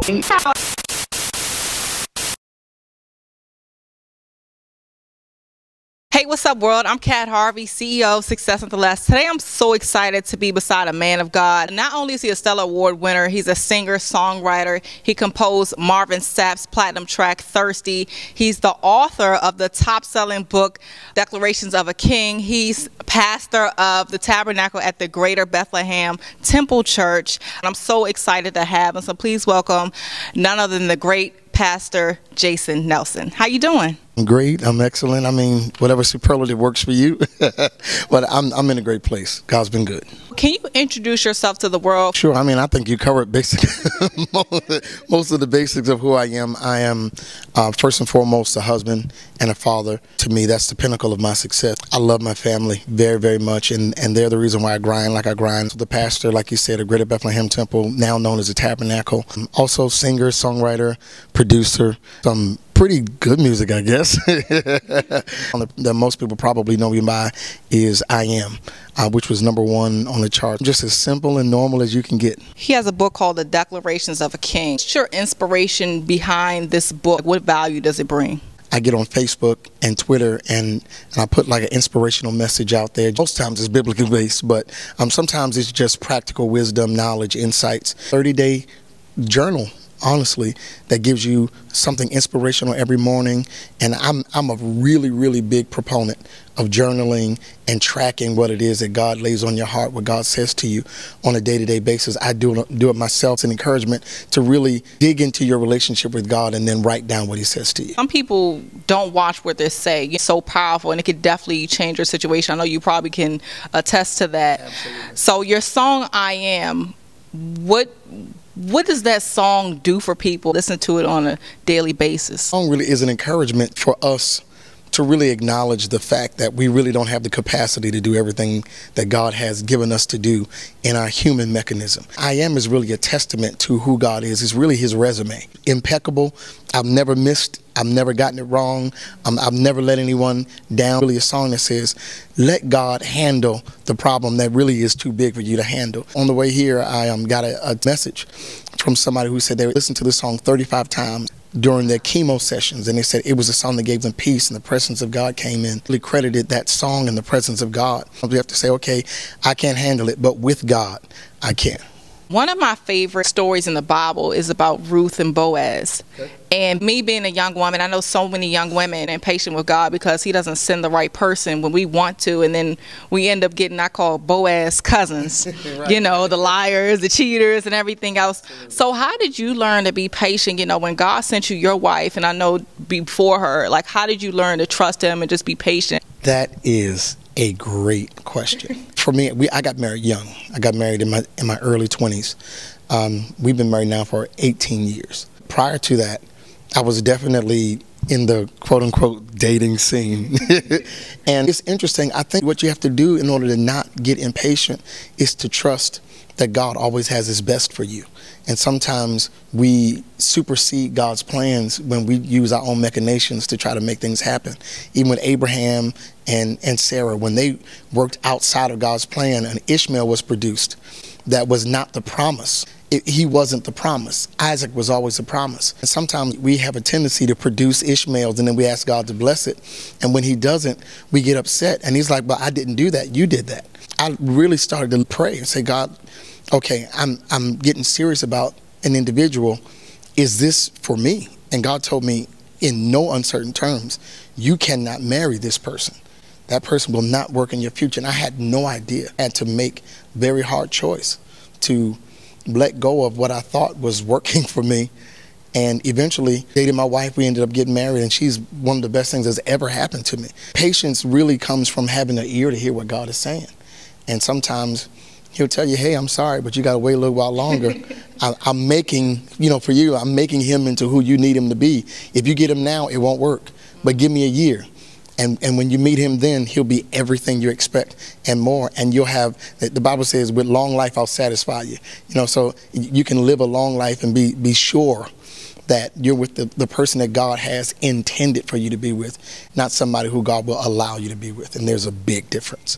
Hey, what's up, world? I'm Kat Harvey, CEO of Success at the Last. Today, I'm so excited to be beside a man of God. Not only is he a Stellar Award winner, he's a singer, songwriter. He composed Marvin Sapp's platinum track, Thirsty. He's the author of the top-selling book, Declarations of a King. He's pastor of the Tabernacle at the Greater Bethlehem Temple Church. And I'm so excited to have him. So please welcome none other than the great Pastor Jason Nelson. How you doing? I'm great. I'm excellent. I mean, whatever superlative works for you. But I'm in a great place. God's been good. Can you introduce yourself to the world? Sure. I mean, I think you covered most of the basics of who I am. I am first and foremost a husband and a father. To me, that's the pinnacle of my success. I love my family very, very much, and they're the reason why I grind like I grind. The pastor, like you said, of Greater Bethlehem Temple, now known as the Tabernacle. I'm also singer, songwriter, producer, some pretty good music, I guess. That most people probably know me by is I Am, which was #1 on the chart. Just as simple and normal as you can get. He has a book called The Declarations of a King. What's your inspiration behind this book? What value does it bring? I get on Facebook and Twitter and I put like an inspirational message out there. Most times it's biblically based, but sometimes it's just practical wisdom, knowledge, insights. 30-day journal, honestly, that gives you something inspirational every morning. And I'm a really, really big proponent of journaling and tracking what it is that God lays on your heart, what God says to you on a day-to-day basis. I do it myself. It's an encouragement to really dig into your relationship with God and then write down what he says to you. Some people don't watch what they say. It's so powerful, and it could definitely change your situation. I know you probably can attest to that. Absolutely. So your song, I Am, what does that song do for people? Listen to it on a daily basis. The song really is an encouragement for us to really acknowledge the fact that we really don't have the capacity to do everything that God has given us to do in our human mechanism. I Am is really a testament to who God is. It's really his resume. Impeccable. I've never missed. I've never gotten it wrong. I've never let anyone down. Really a song that says, let God handle the problem that really is too big for you to handle. On the way here, I got a message from somebody who said they listened to this song 35 times during their chemo sessions, and they said it was a song that gave them peace and the presence of God came in. Really credited that song and the presence of God. We have to say, okay, I can't handle it, but with God, I can. One of my favorite stories in the Bible is about Ruth and Boaz. Okay. And me being a young woman, I know so many young women impatient with God because he doesn't send the right person when we want to. And then we end up getting, I call Boaz cousins, right. You know, the liars, the cheaters and everything else. Absolutely. So how did you learn to be patient? You know, when God sent you your wife, and I know before her, like how did you learn to trust him and just be patient? That is a great question. For me, I got married young. I got married in my early 20s. We've been married now for 18 years. Prior to that, I was definitely in the quote-unquote dating scene. And it's interesting. I think what you have to do in order to not get impatient is to trust that God always has his best for you. And sometimes we supersede God's plans when we use our own machinations to try to make things happen. Even with Abraham and Sarah, when they worked outside of God's plan, an Ishmael was produced that was not the promise. He wasn't the promise. Isaac was always the promise. And sometimes we have a tendency to produce Ishmaels and then we ask God to bless it. And when he doesn't, we get upset. And he's like, but I didn't do that. You did that. I really started to pray and say, God, okay, I'm getting serious about an individual. Is this for me? And God told me in no uncertain terms, you cannot marry this person. That person will not work in your future. And I had no idea. I had to make a very hard choice to let go of what I thought was working for me. And eventually dated my wife. We ended up getting married, and she's one of the best things that's ever happened to me. Patience really comes from having an ear to hear what God is saying. And sometimes he'll tell you, hey, I'm sorry, but you got to wait a little while longer. I'm making, for you, I'm making him into who you need him to be. If you get him now, it won't work. But give me a year. And when you meet him then, he'll be everything you expect and more. And you'll have, the Bible says, with long life, I'll satisfy you. So you can live a long life and be sure that you're with the person that God has intended for you to be with, not somebody who God will allow you to be with. And there's a big difference.